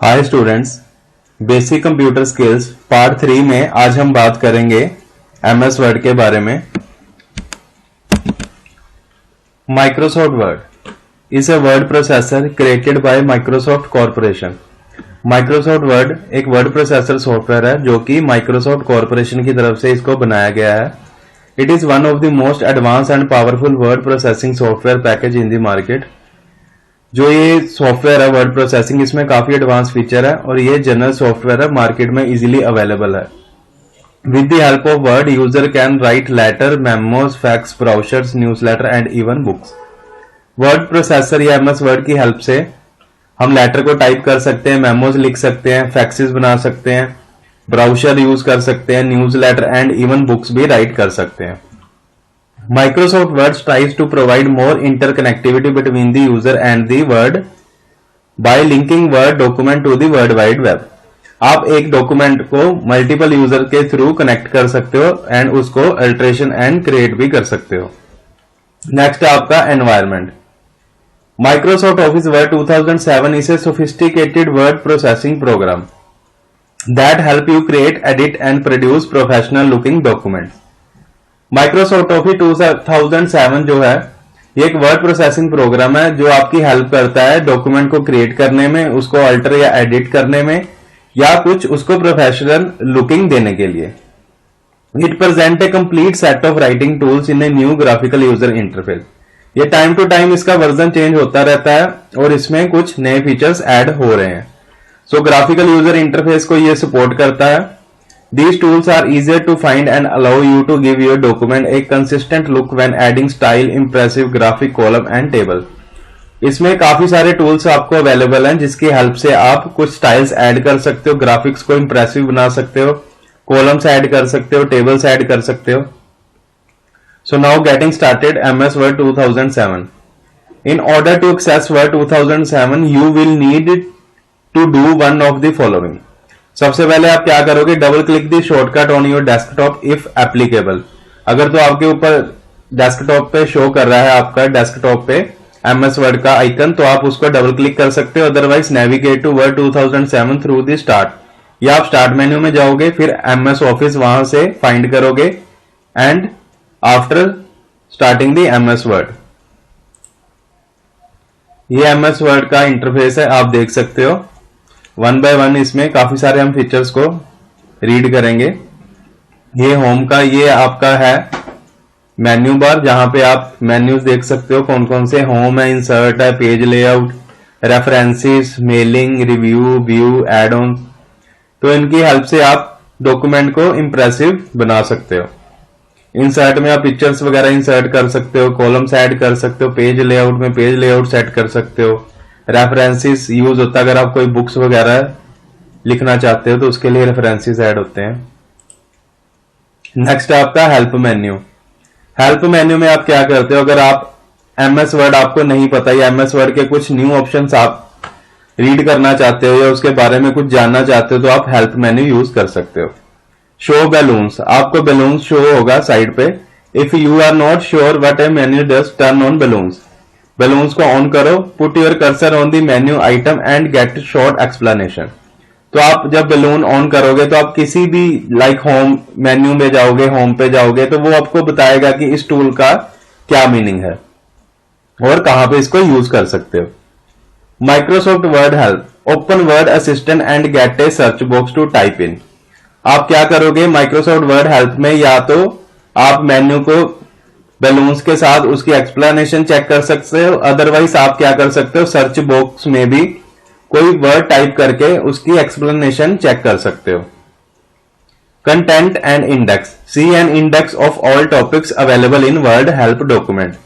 Hi students, basic computer skills part 3 में आज हम बात करेंगे एमएस वर्ड के बारे में। Microsoft word is a word processor created by Microsoft corporation. Microsoft word एक वर्ड प्रोसेसर सॉफ्टवेयर है जो कि माइक्रोसॉफ्ट कॉरपोरेशन की तरफ से इसको बनाया गया है। It is one of the most advance and powerful word processing software package in the market. जो ये सॉफ्टवेयर है वर्ड प्रोसेसिंग, इसमें काफी एडवांस फीचर है और ये जनरल सॉफ्टवेयर है, मार्केट में इजीली अवेलेबल है। With the help of Word user can write letter, memos, fax, brochures, newsletter and even books. Word processor या एमएस वर्ड की हेल्प से हम लेटर को टाइप कर सकते हैं, मेमोज लिख सकते हैं, फैक्सेस बना सकते हैं, ब्राउशर यूज कर सकते हैं, न्यूज़लेटर एंड इवन बुक्स भी राइट कर सकते हैं। Microsoft Word tries to provide more interconnectivity between the user and the Word by linking Word document to the World Wide Web। आप एक डॉक्यूमेंट को मल्टीपल यूजर के थ्रू कनेक्ट कर सकते हो एंड उसको अल्टरेशन एंड क्रिएट भी कर सकते हो। नेक्स्ट है आपका environment. Microsoft Office Word 2007 is a sophisticated word processing program that help you create, edit and produce professional looking documents। Microsoft office 2007 जो है ये एक वर्ड प्रोसेसिंग प्रोग्राम है जो आपकी हेल्प करता है डॉक्यूमेंट को क्रिएट करने में, उसको अल्टर या एडिट करने में या कुछ उसको प्रोफेशनल लुकिंग देने के लिए। It present A complete set of writing tools in a new graphical user interface. ये टाइम टू टाइम इसका वर्जन चेंज होता रहता है और इसमें कुछ नए फीचर्स ऐड हो रहे हैं। सो ग्राफिकल यूजर इंटरफेस को ये सपोर्ट करता है। These tools are easier to find and allow you to give your document a consistent look when adding style, impressive graphic, column and table। इसमें काफी सारे टूल्स आपको अवेलेबल हैं जिसकी हेल्प से आप कुछ स्टाइल्स ऐड कर सकते हो, ग्राफिक्स को इंप्रेसिव बना सकते हो, कॉलम्स ऐड कर सकते हो, टेबल्स ऐड कर सकते हो। So now getting started MS word 2007। In order to access Word 2007 you will need to do one of the following। सबसे पहले आप क्या करोगे, double click the shortcut on your desktop if applicable. अगर तो आपके ऊपर डेस्कटॉप पे शो कर रहा है आपका डेस्कटॉप पे एमएस वर्ड का आइकन, तो आप उसको डबल क्लिक कर सकते हो। Otherwise navigate to Word 2007 through the start, या आप स्टार्ट मेन्यू में जाओगे, फिर एमएस ऑफिस वहां से फाइंड करोगे and after starting the MS word. ये एमएस वर्ड का इंटरफेस है, आप देख सकते हो। वन बाय वन इसमें काफी सारे हम फीचर्स को रीड करेंगे। ये होम का, ये आपका है मेन्यू बार जहां पे आप मेन्यूज देख सकते हो कौन कौन से। होम है, इंसर्ट है, page layout, references, mailing, review, view, add on. तो इनकी हेल्प से आप डॉक्यूमेंट को इंप्रेसिव बना सकते हो। इंसर्ट में आप पिक्चर्स वगैरह इंसर्ट कर सकते हो, कॉलम्स ऐड कर सकते हो, पेज लेआउट में पेज लेआउट सेट कर सकते हो। रेफरेंसेस यूज होता है अगर आप कोई बुक्स वगैरह लिखना चाहते हो तो उसके लिए रेफरेंसेस ऐड होते हैं। नेक्स्ट आपका हेल्प मेन्यू। हेल्प मेन्यू में आप क्या करते हो, अगर आप एमएस वर्ड आपको नहीं पता या एमएस वर्ड के कुछ न्यू ऑप्शंस आप रीड करना चाहते हो या उसके बारे में कुछ जानना चाहते हो तो आप हेल्प मेन्यू यूज कर सकते हो। शो बैलून्स, आपको बैलून्स शो होगा साइड पे। If you are not sure what a menu does, turn on balloons. Balloons को ऑन करो, put your cursor on the menu item and get short explanation. तो आप जब बैलून ऑन करोगे तो आप किसी भी लाइक होम मेन्यू में जाओगे, होम पे जाओगे तो वो आपको बताएगा कि इस टूल का क्या मीनिंग है और कहां पे इसको यूज कर सकते हो। Microsoft Word help, open Word assistant and get a search box to type in. आप क्या करोगे माइक्रोसॉफ्ट वर्ड हेल्प में, या तो आप मेन्यू को बैलून्स के साथ उसकी एक्सप्लेनेशन चेक कर सकते हो, अदरवाइज आप क्या कर सकते हो सर्च बॉक्स में भी कोई वर्ड टाइप करके उसकी एक्सप्लेनेशन चेक कर सकते हो। Content and index, see an index of all topics available in Word help document.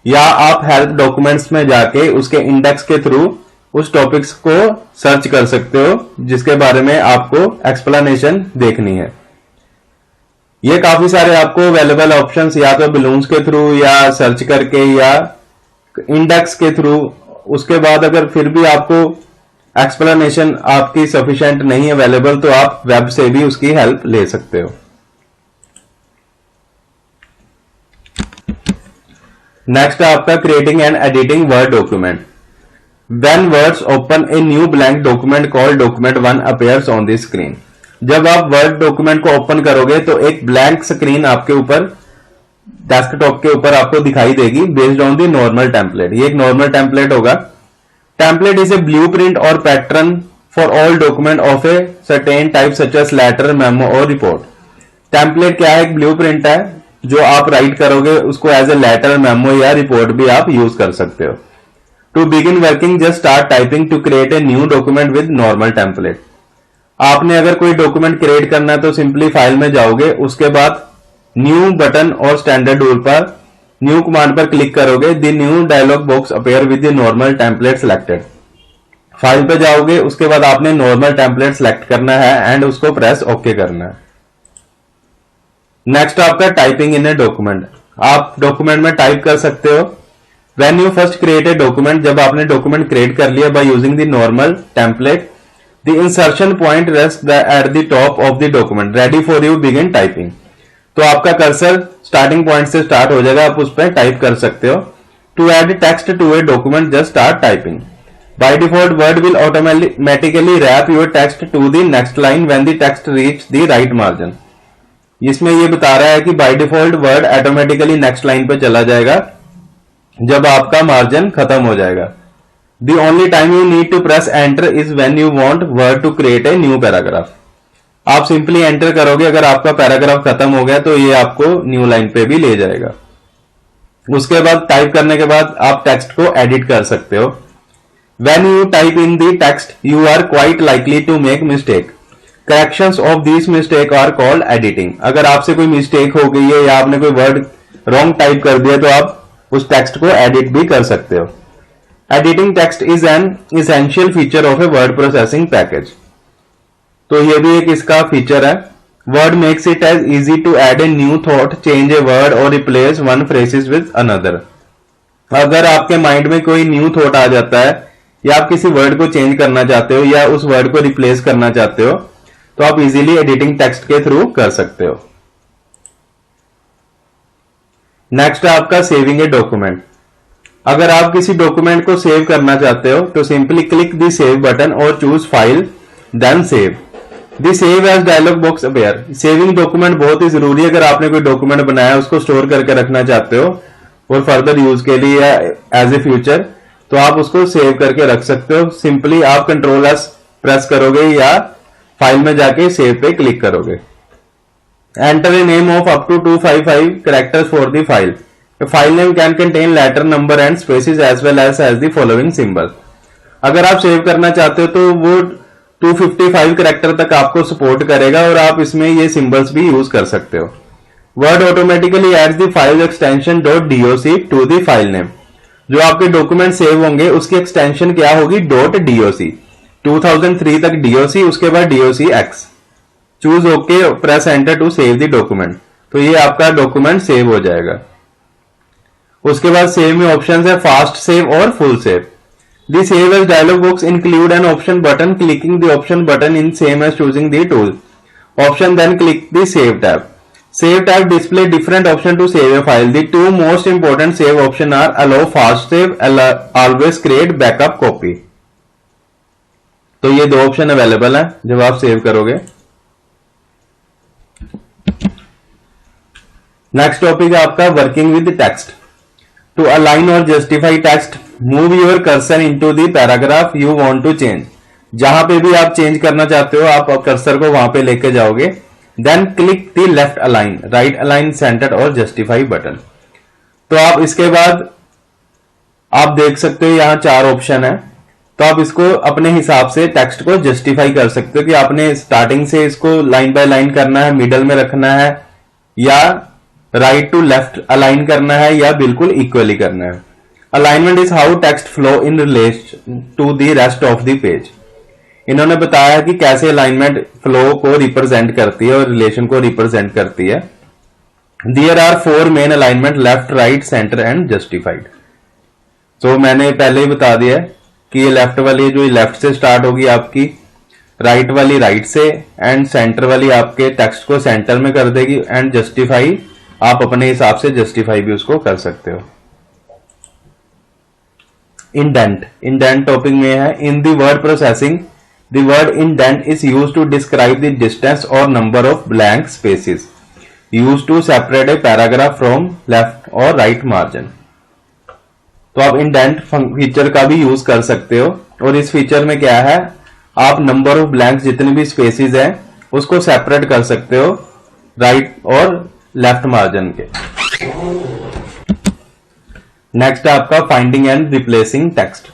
या आप हेल्प डॉक्यूमेंट्स में जाके उसके इंडेक्स के थ्रू उस टॉपिक्स को सर्च कर सकते हो जिसके बारे में आपको एक्सप्लेनेशन देखनी है। ये काफी सारे आपको अवेलेबल ऑप्शंस, या तो बैलून्स के थ्रू या सर्च करके या इंडेक्स के थ्रू। उसके बाद अगर फिर भी आपको एक्सप्लेनेशन आपकी सफिशिएंट नहीं अवेलेबल तो आप वेब से भी उसकी हेल्प ले सकते हो। नेक्स्ट आपका creating and editing word document. When words open a new blank document called document 1 appears on the screen. जब आप वर्ड डॉक्यूमेंट को ओपन करोगे तो एक ब्लैंक स्क्रीन आपके ऊपर डेस्कटॉप के ऊपर आपको दिखाई देगी based on the normal template. ये एक नॉर्मल टेम्पलेट होगा। टेम्पलेट इज ए ब्लूप्रिंट और pattern for all document of a certain type such as letter, memo और रिपोर्ट। टेम्पलेट क्या है? एक ब्लूप्रिंट है जो आप राइट करोगे, उसको एज ए लेटर, मेमो या रिपोर्ट भी आप यूज कर सकते हो। To begin working, just start typing to create a new document with normal template. आपने अगर कोई डॉक्यूमेंट क्रिएट करना है तो सिंपली फाइल में जाओगे, उसके बाद न्यू बटन और स्टैंडर्ड टूल पर न्यू कमांड पर क्लिक करोगे। The new dialog box appear with the normal template selected. File पे जाओगे, उसके बाद आपने नॉर्मल टेम्पलेट सेलेक्ट करना है एंड उसको प्रेस ओके करना है। नेक्स्ट आपका टाइपिंग इन ए डॉक्यूमेंट। आप डॉक्यूमेंट में टाइप कर सकते हो। When you first create a document, जब आपने डॉक्यूमेंट क्रिएट कर लिया by using the normal template, the insertion point rests at the top of the document, ready for you begin typing. तो आपका कर्सर स्टार्टिंग पॉइंट से start हो जाएगा, आप उस पर टाइप कर सकते हो। To add text to a document, just start typing. By default, Word will automatically wrap your text to the next line when the text reach the right margin. इसमें ये बता रहा है कि by default Word automatically next line पे चला जाएगा जब आपका मार्जिन खत्म हो जाएगा। The only time you need to press enter is when you want Word to create a new paragraph. आप सिंपली एंटर करोगे, अगर आपका पैराग्राफ खत्म हो गया तो ये आपको न्यू लाइन पे भी ले जाएगा। उसके बाद टाइप करने के बाद आप टेक्स्ट को एडिट कर सकते हो। When you type in the text, you are quite likely to make mistake. Corrections of these mistake are called editing. अगर आपसे कोई मिस्टेक हो गई है या आपने कोई वर्ड रॉन्ग टाइप कर दिया तो आप उस टेक्स्ट को एडिट भी कर सकते हो। Editing text is an essential feature of a word processing package. तो ये भी एक इसका फीचर है। Word makes it as easy to add a new thought, change a word और replace one phrases with another. अगर आपके माइंड में कोई न्यू थॉट आ जाता है या आप किसी वर्ड को चेंज करना चाहते हो या उस वर्ड को रिप्लेस करना चाहते हो तो आप इजीली एडिटिंग टेक्स्ट के थ्रू कर सकते हो। नेक्स्ट है आपका सेविंग ए डॉक्यूमेंट। अगर आप किसी डॉक्यूमेंट को सेव करना चाहते हो तो simply click the save button और choose file then save. The save as dialog box appear. Saving document बहुत ही जरूरी है। अगर आपने कोई डॉक्यूमेंट बनाया उसको स्टोर करके रखना चाहते हो और फर्दर यूज के लिए या एज ए फ्यूचर तो आप उसको सेव करके रख सकते हो। सिंपली आप कंट्रोल एस प्रेस करोगे या फाइल में जाके सेव पे क्लिक करोगे। Enter a name of up to 255 characters for the file. A file name can contain letter, number and spaces as well as the following symbols. अगर आप save करना चाहते हो तो वो 255 कैरेक्टर तक आपको सपोर्ट करेगा और आप इसमें ये सिंबल्स भी यूज कर सकते हो। Word automatically adds the file extension .doc to the file name. जो आपके डॉक्यूमेंट सेव होंगे उसकी एक्सटेंशन क्या होगी? .doc। 2003 तक doc, उसके बाद docx। Choose okay, press enter to save the document. तो ये आपका डॉक्यूमेंट सेव हो जाएगा। उसके बाद सेव में ऑप्शन है फास्ट सेव और full save. The save as dialog box include an option button. Clicking the option button in same as choosing the tool option, then click the save tab. Save tab display different option to save a file. The two most important save option are allow fast save, always create backup copy. तो ये दो option available है जब आप save करोगे। Next topic है आपका working with text. To align और justify text, move your cursor into the paragraph you want to change. जहां पे भी आप चेंज करना चाहते हो आप कर्सर को वहां पे लेके जाओगे। Then click the left align, right align, center और जस्टिफाई बटन। तो आप इसके बाद आप देख सकते हो यहां 4 ऑप्शन है। तो आप इसको अपने हिसाब से टेक्स्ट को जस्टिफाई कर सकते हो कि आपने स्टार्टिंग से इसको लाइन बाय लाइन करना है, मिडल में रखना है या राइट टू लेफ्ट अलाइन करना है या बिल्कुल इक्वली करना है। Alignment is how text flow in relation to the rest of the page. इन्होंने बताया कि कैसे अलाइनमेंट फ्लो को रिप्रेजेंट करती है और रिलेशन को रिप्रेजेंट करती है। There are 4 main alignment, left, right, center and justified. तो मैंने पहले ही बता दिया कि ये लेफ्ट वाली जो लेफ्ट से स्टार्ट होगी आपकी, राइट वाली राइट से एंड सेंटर वाली आपके टेक्स्ट को सेंटर में कर देगी एंड जस्टिफाई आप अपने हिसाब से जस्टिफाई भी उसको कर सकते हो। इंडेंट, इंडेंट टॉपिक में है, in the word processing the word indent is used to describe the distance और number of blank spaces used to separate a paragraph from left और राइट मार्जिन। तो आप इंडेंट फीचर का भी use कर सकते हो, और इस फीचर में क्या है, आप नंबर ऑफ ब्लैंक्स जितने भी स्पेसेस हैं उसको सेपरेट कर सकते हो राइट और लेफ्ट मार्जिन के। नेक्स्ट है आपका finding and replacing text.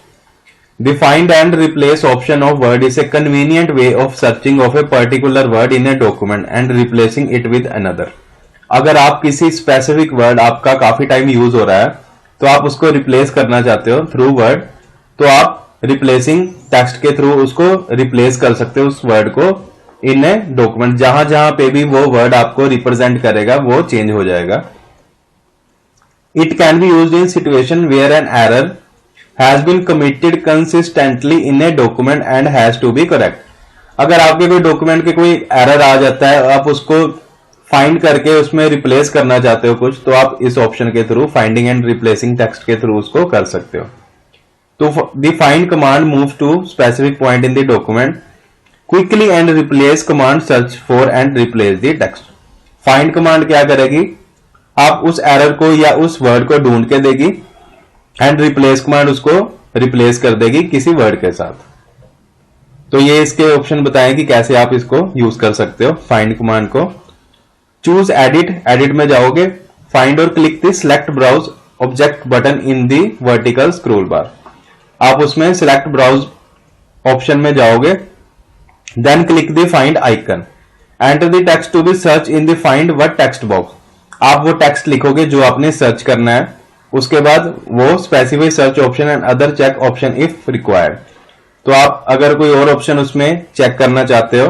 The find and replace option of word is a convenient way of searching of a particular word in a document and replacing it with another. अगर आप किसी specific word आपका काफी time use हो रहा है तो आप उसको रिप्लेस करना चाहते हो थ्रू वर्ड, तो आप रिप्लेसिंग टेक्स्ट के थ्रू उसको रिप्लेस कर सकते हो उस वर्ड को इन ए डॉक्यूमेंट। जहां जहां पे भी वो वर्ड आपको रिप्रेजेंट करेगा वो चेंज हो जाएगा। It can be used in situation where an error has been committed consistently in a document and has to be correct. अगर आपके कोई डॉक्यूमेंट के कोई एरर आ जाता है, आप उसको फाइंड करके उसमें रिप्लेस करना चाहते हो कुछ, तो आप इस ऑप्शन के through finding and replacing text के थ्रू उसको कर सकते हो। तो the find command moves to specific point in the document quickly and replace command search for and replace the text. Find command क्या करेगी, आप उस एरर को या उस वर्ड को ढूंढ के देगी, एंड रिप्लेस कमांड उसको रिप्लेस कर देगी किसी वर्ड के साथ। तो ये इसके ऑप्शन बताएं कि कैसे आप इसको यूज कर सकते हो फाइंड कमांड को। चूज एडिट, एडिट में जाओगे, फाइंड और click the select browse object button in the vertical scroll bar. आप उसमें सिलेक्ट ब्राउज ऑप्शन में जाओगे, then click the find icon, enter the text to be search in the find word text box. आप वो text लिखोगे जो आपने search करना है, उसके बाद वो specify search option and other check option if required. तो आप अगर कोई और ऑप्शन उसमें चेक करना चाहते हो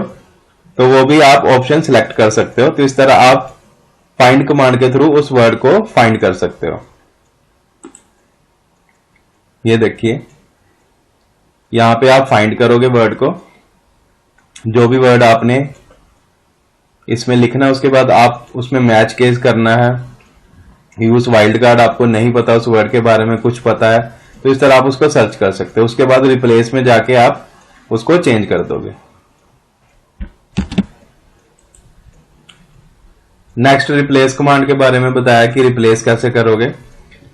तो वो भी आप ऑप्शन सिलेक्ट कर सकते हो। तो इस तरह आप फाइंड कमांड के थ्रू उस वर्ड को फाइंड कर सकते हो। ये देखिए यहां पे आप फाइंड करोगे वर्ड को, जो भी वर्ड आपने इसमें लिखना है, उसके बाद आप उसमें मैच केस करना है। यूज वाइल्ड कार्ड, आपको नहीं पता उस वर्ड के बारे में, कुछ पता है तो इस तरह आप उसको सर्च कर सकते हो। उसके बाद रिप्लेस में जाके आप उसको चेंज कर दोगे। नेक्स्ट रिप्लेस कमांड के बारे में बताया कि रिप्लेस कैसे करोगे।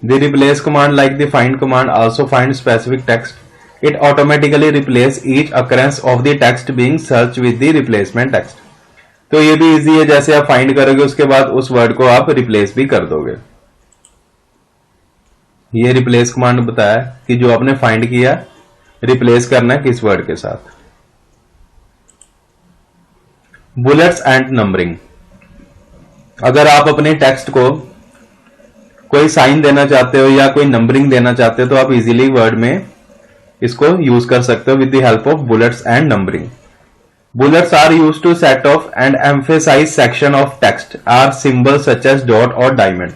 The replace command like the find command also find specific text. It automatically replace each occurrence of the text being search with the replacement text. तो ये भी इजी है, जैसे आप फाइंड करोगे उसके बाद उस वर्ड को आप रिप्लेस भी कर दोगे। ये रिप्लेस कमांड बताया कि जो आपने फाइंड किया रिप्लेस करना है किस वर्ड के साथ। बुलेट्स एंड नंबरिंग, अगर आप अपने टेक्स्ट को कोई साइन देना चाहते हो या कोई नंबरिंग देना चाहते हो तो आप इजीली वर्ड में इसको यूज कर सकते हो with the help of bullets and numbering. Bullets are used to set off and emphasize section of text are symbols such as dot और diamond।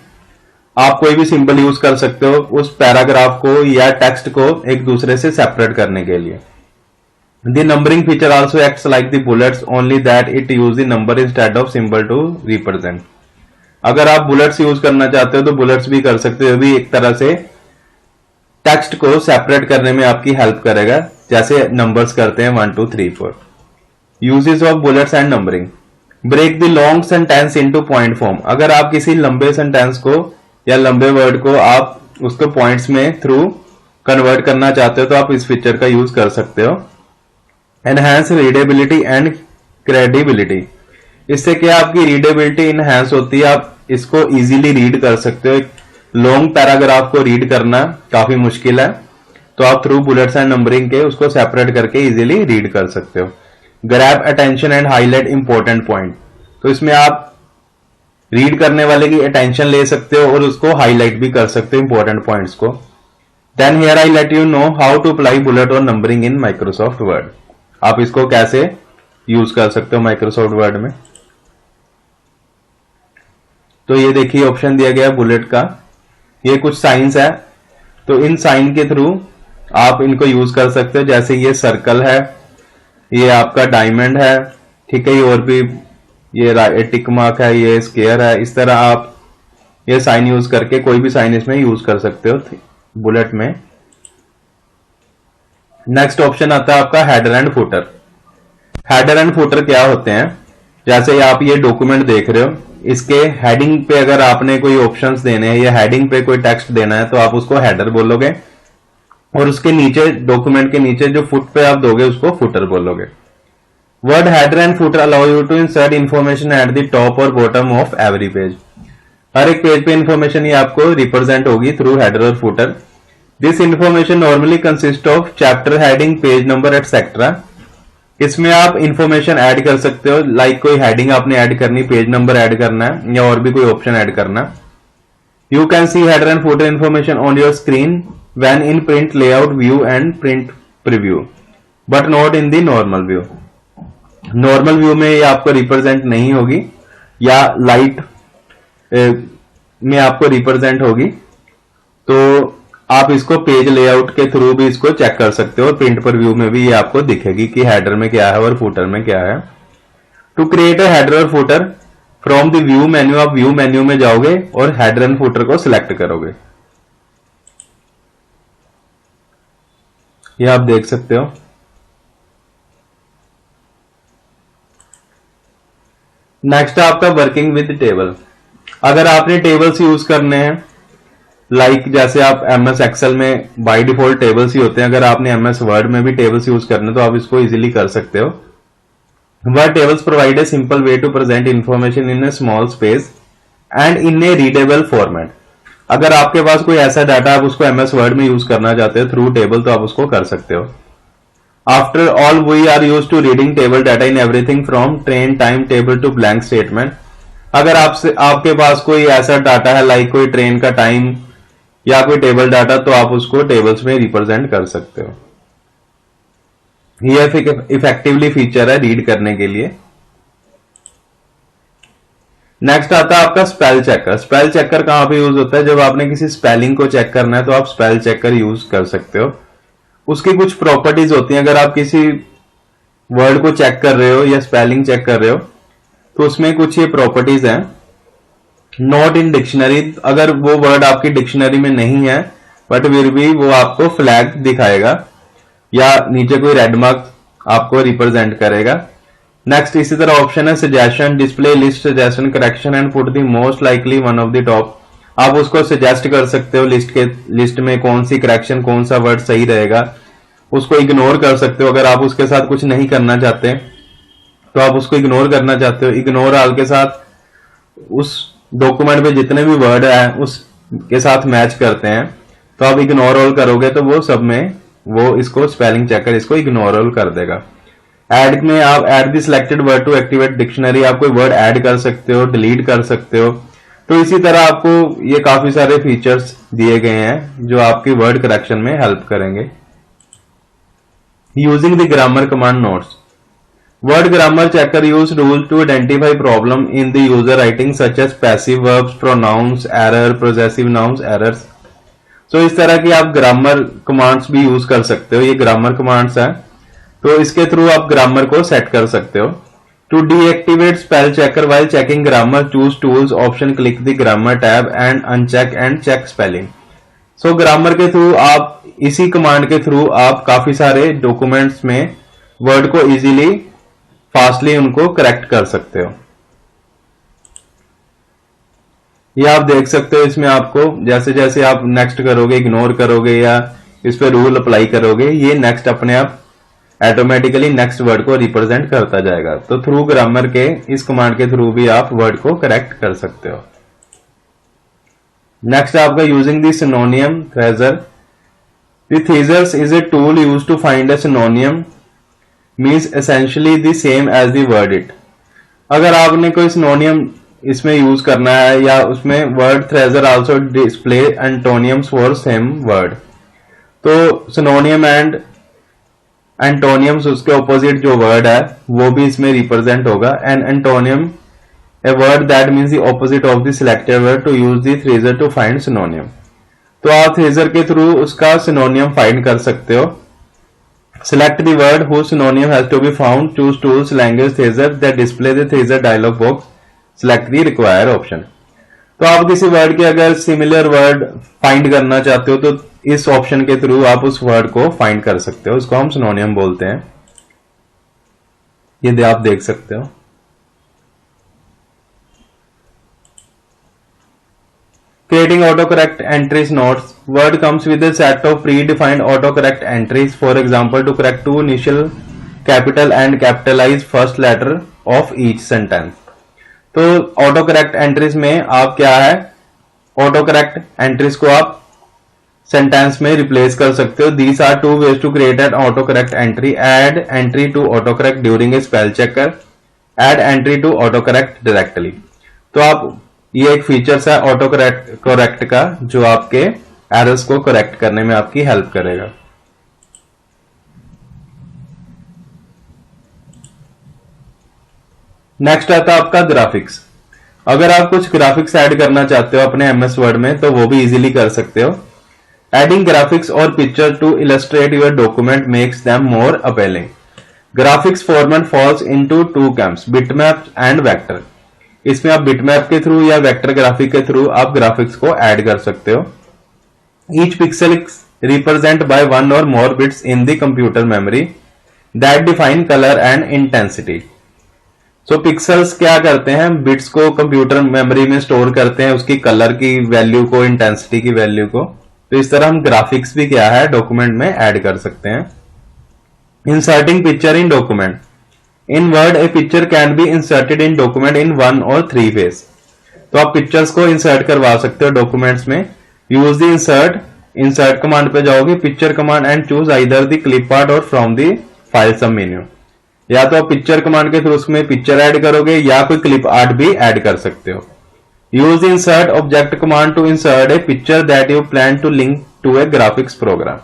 आप कोई भी सिंबल यूज कर सकते हो उस पैराग्राफ को या टेक्स्ट को एक दूसरे से सेपरेट करने के लिए। The numbering feature also acts like the bullets, only that it use the number instead of symbol to represent। अगर आप बुलेट्स यूज करना चाहते हो तो बुलेट्स भी कर सकते हो, भी एक तरह से टेक्स्ट को सेपरेट करने में आपकी हेल्प करेगा, जैसे नंबर्स करते हैं 1 2 3 4। Uses of bullets and numbering, break the long sentence into point form. अगर आप किसी लंबे सेंटेंस को या लंबे वर्ड को आप उसको पॉइंट्स में थ्रू कन्वर्ट करना चाहते हो तो आप इस फीचर का यूज कर सकते हो। एनहांस रीडेबिलिटी एंड क्रेडिबिलिटी, इससे क्या आपकी रीडेबिलिटी इनहांस होती है, आप इसको इजीली रीड कर सकते हो। लॉन्ग पैराग्राफ को रीड करना काफी मुश्किल है, तो आप थ्रू बुलेट्स एंड नंबरिंग के उसको सेपरेट करके इजीली रीड कर सकते हो। Grab attention and highlight important point, तो इसमें आप रीड करने वाले की अटेंशन ले सकते हो और उसको हाईलाइट भी कर सकते हो इंपॉर्टेंट पॉइंट्स को। Then here I let you know how to apply bullet और नंबरिंग इन माइक्रोसॉफ्ट वर्ड। आप इसको कैसे यूज कर सकते हो माइक्रोसॉफ्ट वर्ड में। तो ये देखिए ऑप्शन दिया गया बुलेट का, ये कुछ साइंस है, तो इन साइन के थ्रू आप इनको यूज कर सकते हो। जैसे ये सर्कल है, ये आपका डायमंड है, ठीक है, ये और भी ये टिक मार्क है, ये स्क्वायर है। इस तरह आप ये साइन यूज करके कोई भी साइन इसमें यूज कर सकते हो बुलेट में। नेक्स्ट ऑप्शन आता है आपका header and footer. Header and footer क्या होते हैं, जैसे आप ये डॉक्यूमेंट देख रहे हो, इसके हेडिंग पे अगर आपने कोई ऑप्शंस देने हैं या हेडिंग पे कोई टेक्स्ट देना है तो आप उसको हेडर बोलोगे, और उसके नीचे डॉक्यूमेंट के नीचे जो फुट पे आप दोगे उसको फुटर बोलोगे। Word header and footer allow you to insert information at the top और बॉटम ऑफ एवरी पेज। हर एक पेज पे इंफॉर्मेशन ये आपको रिप्रेजेंट होगी थ्रू हेडर और footer. This information normally consist of chapter heading, page number etcetera. इसमें आप इंफॉर्मेशन ऐड कर सकते हो, लाइक कोई हेडिंग आपने ऐड करनी, पेज नंबर ऐड करना है या और भी कोई ऑप्शन ऐड करना। You can see header and footer information on your screen when in print layout view and print preview, but not in the normal view. Normal view में ये आपको रिप्रेजेंट नहीं होगी या लाइट में आपको रिप्रेजेंट होगी, तो आप इसको पेज लेआउट के थ्रू भी इसको चेक कर सकते हो, और प्रिंट पर व्यू में भी ये आपको दिखेगी कि हेडर में क्या है और फुटर में क्या है। टू क्रिएट अ हेडर और footer from the view menu, आप व्यू मेन्यू में जाओगे और हेडर एंड फुटर को सिलेक्ट करोगे। ये आप देख सकते हो। नेक्स्ट आपका वर्किंग विद टेबल। अगर आपने टेबल्स यूज करने हैं, लाइक जैसे आप एमएस एक्सेल में बाय डिफॉल्ट टेबल्स ही होते हैं, अगर आपने एमएस वर्ड में भी टेबल्स यूज करने तो आप इसको इजीली कर सकते हो। Word tables provide a simple way to present information in a small space and in a readable format. अगर आपके पास कोई ऐसा डाटा आप उसको एमएस वर्ड में यूज करना चाहते हो थ्रू टेबल, तो आप उसको कर सकते हो। After all we are use to reading table data in everything from train time table to blank statement. अगर आपके पास कोई ऐसा डाटा है लाइक कोई ट्रेन का टाइम या कोई टेबल डाटा, तो आप उसको टेबल्स में रिप्रेजेंट कर सकते हो। यह इफेक्टिवली फीचर है रीड करने के लिए। नेक्स्ट आता है आपका स्पेल चेकर। स्पेल चेकर कहां पे यूज होता है, जब आपने किसी स्पेलिंग को चेक करना है तो आप स्पेल चेकर यूज कर सकते हो। उसकी कुछ प्रॉपर्टीज होती हैं, अगर आप किसी वर्ड को चेक कर रहे हो या स्पेलिंग चेक कर रहे हो तो उसमें कुछ ये प्रॉपर्टीज हैं। नॉट इन डिक्शनरी, अगर वो वर्ड आपकी डिक्शनरी में नहीं है बट फिर भी वो आपको फ्लैग दिखाएगा या नीचे कोई रेड मार्क आपको रिप्रेजेंट करेगा। नेक्स्ट इसी तरह ऑप्शन है suggestion, display list suggestion correction and put the most likely one of the top. आप उसको सजेस्ट कर सकते हो लिस्ट में कौन सी करेक्शन, कौन सा वर्ड सही रहेगा। उसको इग्नोर कर सकते हो, अगर आप उसके साथ कुछ नहीं करना चाहते तो आप उसको इग्नोर करना चाहते हो। इग्नोर ऑल के साथ उस डॉक्यूमेंट में जितने भी वर्ड है उसके साथ मैच करते हैं, तो आप इग्नोर ऑल करोगे तो वो सब में वो इसको स्पेलिंग चेकर इसको इग्नोर ऑल कर देगा। ऐड में आप add the selected word to activate dictionary, आप कोई वर्ड ऐड कर सकते हो, डिलीट कर सकते हो। तो इसी तरह आपको ये काफी सारे फीचर्स दिए गए हैं जो आपकी वर्ड करेक्शन में हेल्प करेंगे। Using the grammar command notes. Word grammar checker use rules to identify problem in the user writing such as passive verbs, pronouns, error, possessive nouns, errors. So इस तरह की आप ग्रामर कमांड्स भी use कर सकते हो। ये ग्रामर कमांड्स हैं, तो इसके थ्रू आप ग्रामर को सेट कर सकते हो। To deactivate spell checker while checking grammar, choose tools option, click the grammar tab and uncheck and check spelling. So grammar के थ्रू आप इसी कमांड के थ्रू आप काफी सारे डॉक्यूमेंट्स में वर्ड को इजीली फास्टली उनको करेक्ट कर सकते हो। ये आप देख सकते हो, इसमें आपको जैसे जैसे आप नेक्स्ट करोगे, इग्नोर करोगे या इस पे रूल अप्लाई करोगे, ये नेक्स्ट अपने आप ऑटोमेटिकली नेक्स्ट वर्ड को रिप्रेजेंट करता जाएगा। तो थ्रू ग्रामर के इस कमांड के थ्रू भी आप वर्ड को करेक्ट कर सकते हो। नेक्स्ट आपका using the synonym thesaurus. The thesaurus is a tool used to find a synonym means essentially the same as the word it। अगर आपने कोई सिनोनियम इसमें यूज करना है या उसमें word thesaurus also display antonyms for same word, तो synonym and एंटोनियम्स उसके ऑपोजिट जो वर्ड है वो भी इसमें रिप्रेजेंट होगा। And antonym a word that means the opposite of the selected word, to use the thesaurus to find synonym. तो आप थ्रेजर के थ्रू उसका सिनोनियम फाइंड कर सकते हो। Select the word whose synonym has to be found. Choose tools language threader that display the threader dialog box. Select the required option. तो आप किसी वर्ड के अगर सिमिलर वर्ड फाइंड करना चाहते हो तो इस ऑप्शन के थ्रू आप उस वर्ड को फाइंड कर सकते हो। इसको हम सिनोनिम बोलते हैं, ये आप देख सकते हो। Creating autocorrect entries notes. Word comes with a set of predefined autocorrect entries. For example, to correct two initial capital and capitalize first letter of each sentence. तो ऑटो करेक्ट एंट्रीज में आप क्या है, ऑटो करेक्ट एंट्रीज को आप sentence में replace कर सकते हो। These are two ways to create an auto correct entry. Add entry to auto correct during a spell checker, add entry to auto correct directly. तो आप ये एक फीचर्स है ऑटो करेक्ट का जो आपके एरर्स को करेक्ट करने में आपकी हेल्प करेगा। नेक्स्ट आता है आपका ग्राफिक्स। अगर आप कुछ ग्राफिक्स ऐड करना चाहते हो अपने एमएस वर्ड में तो वो भी इजीली कर सकते हो। एडिंग ग्राफिक्स और picture to illustrate your document makes them more appealing. Graphics format falls into two camps, bitmap and vector. इसमें आप बिटमैप के थ्रू या वेक्टर ग्राफिक के थ्रू आप ग्राफिक्स को ऐड कर सकते हो। Each pixel represent by one और more bits in the computer memory that define colour and intensity. So pixels क्या करते हैं, बिट्स को कंप्यूटर मेमोरी में स्टोर करते हैं, उसकी कलर की वैल्यू को, इंटेंसिटी की वैल्यू को। तो इस तरह हम ग्राफिक्स भी क्या है डॉक्यूमेंट में ऐड कर सकते हैं। Inserting picture in document. In Word, a picture can be inserted in document in 1 or 3 ways. तो आप पिक्चर्स को इंसर्ट करवा सकते हो डॉक्यूमेंट्स में। यूज द इंसर्ट कमांड पे जाओगे, picture command and choose either the clip art और फ्रॉम द फाइल सब मेन्यू। या तो आप पिक्चर कमांड के थ्रू उसमें पिक्चर ऐड करोगे या कोई क्लिप आर्ट भी ऐड कर सकते हो। Use the insert object command to insert a picture that you plan to link to a graphics program.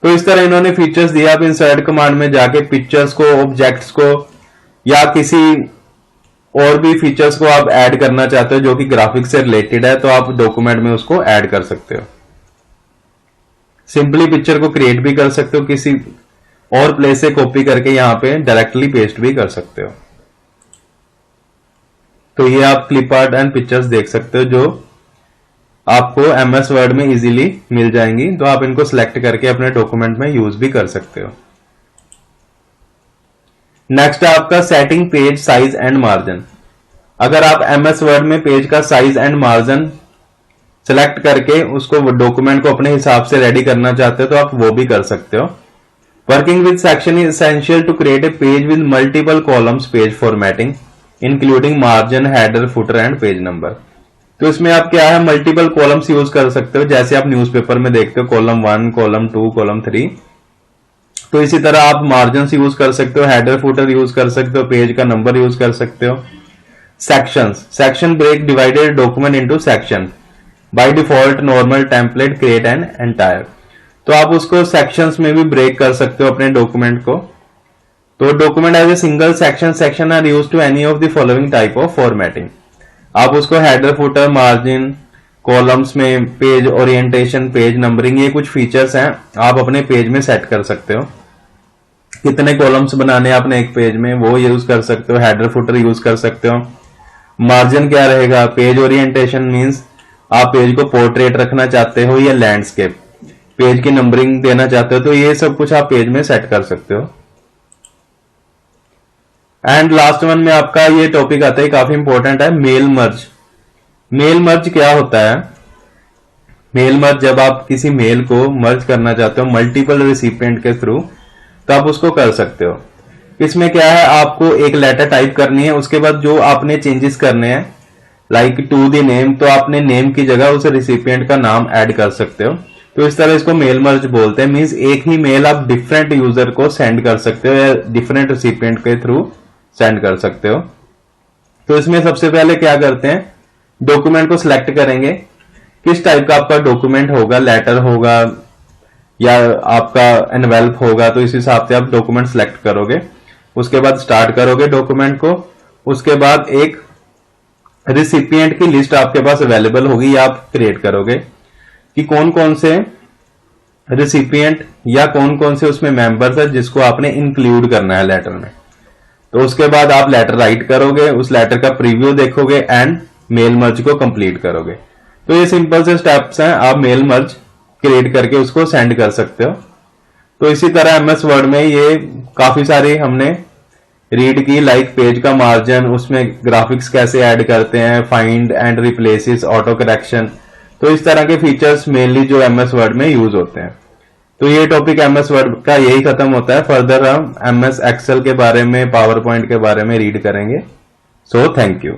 तो इस तरह इन्होंने फीचर्स दिया। आप इंसर्ट कमांड में जाके पिक्चर्स को, ऑब्जेक्ट्स को या किसी और भी फीचर्स को आप ऐड करना चाहते हो जो कि ग्राफिक्स से रिलेटेड है तो आप डॉक्यूमेंट में उसको ऐड कर सकते हो। सिंपली पिक्चर को क्रिएट भी कर सकते हो, किसी और प्लेस से कॉपी करके यहां पे डायरेक्टली पेस्ट भी कर सकते हो। तो ये आप क्लिप आर्ट एंड पिक्चर्स देख सकते हो जो आपको एमएस वर्ड में इजीली मिल जाएंगी। तो आप इनको सिलेक्ट करके अपने डॉक्यूमेंट में यूज भी कर सकते हो। नेक्स्ट है आपका setting page size and margin. अगर आप एमएस वर्ड में पेज का साइज एंड मार्जिन सेलेक्ट करके उसको डॉक्यूमेंट को अपने हिसाब से रेडी करना चाहते हो तो आप वो भी कर सकते हो। Working with section is essential to create a page with multiple columns page formatting including margin, header, footer and page number. तो इसमें आप क्या है मल्टीपल कॉलम्स यूज कर सकते हो। जैसे आप न्यूज़पेपर में देखते हो कॉलम 1, कॉलम 2, कॉलम 3। तो इसी तरह आप मार्जिन यूज कर सकते हो, हेडर फुटर यूज कर सकते हो, पेज का नंबर यूज कर सकते हो। Section break divided document into section by default normal template create an entire. तो आप उसको सेक्शंस में भी ब्रेक कर सकते हो अपने डॉक्यूमेंट को। तो document as a single section are use to any of the following type of formatting. आप उसको हेडर फुटर, मार्जिन, कॉलम्स में पेज ओरिएंटेशन, पेज नंबरिंग, ये कुछ फीचर्स हैं आप अपने पेज में सेट कर सकते हो। कितने कॉलम्स बनाने आपने एक पेज में वो यूज कर सकते हो। हेडर फुटर यूज कर सकते हो। मार्जिन क्या रहेगा, पेज ओरिएंटेशन मींस आप पेज को पोर्ट्रेट रखना चाहते हो या लैंडस्केप, पेज की नंबरिंग देना चाहते हो, तो ये सब कुछ आप पेज में सेट कर सकते हो। एंड लास्ट वन में आपका ये टॉपिक आता है, काफी इंपॉर्टेंट है, मेल मर्ज। मेल मर्ज क्या होता है? मेल मर्ज जब आप किसी मेल को मर्ज करना चाहते हो मल्टीपल रिसिपिएंट के थ्रू तो आप उसको कर सकते हो। इसमें क्या है, आपको एक लेटर टाइप करनी है, उसके बाद जो आपने चेंजेस करने हैं लाइक टू द नेम, तो आपने नेम की जगह उस रिसिपिएंट का नाम ऐड कर सकते हो। तो इस तरह इसको मेल मर्ज बोलते हैं। मींस एक ही मेल आप डिफरेंट यूजर को सेंड कर सकते हो या डिफरेंट रिसिपिएंट के थ्रू सेंड कर सकते हो। तो इसमें सबसे पहले क्या करते हैं, डॉक्यूमेंट को सिलेक्ट करेंगे, किस टाइप का आपका डॉक्यूमेंट होगा, लेटर होगा या आपका एनवेल्प होगा, तो इस हिसाब से आप डॉक्यूमेंट सिलेक्ट करोगे। उसके बाद स्टार्ट करोगे डॉक्यूमेंट को। उसके बाद एक रिसिपिएंट की लिस्ट आपके पास अवेलेबल होगी या आप क्रिएट करोगे कि कौन कौन से रिसिपिएंट या कौन कौन से उसमें मेंबर्स है जिसको आपने इंक्लूड करना है लेटर में। तो उसके बाद आप लेटर राइट करोगे, उस लेटर का प्रीव्यू देखोगे एंड मेल मर्ज को कंप्लीट करोगे। तो ये सिंपल से स्टेप्स हैं, आप मेल मर्ज क्रिएट करके उसको सेंड कर सकते हो। तो इसी तरह एमएस वर्ड में ये काफी सारी हमने रीड की, लाइक पेज का मार्जिन, उसमें ग्राफिक्स कैसे ऐड करते हैं, find and replaces, auto correction. तो इस तरह के फीचर्स मेनली जो एमएस वर्ड में यूज होते हैं। तो ये टॉपिक एमएस वर्ड का यही खत्म होता है। फर्दर हम एमएस एक्सेल के बारे में, पावर पॉइंट के बारे में रीड करेंगे। So thank you.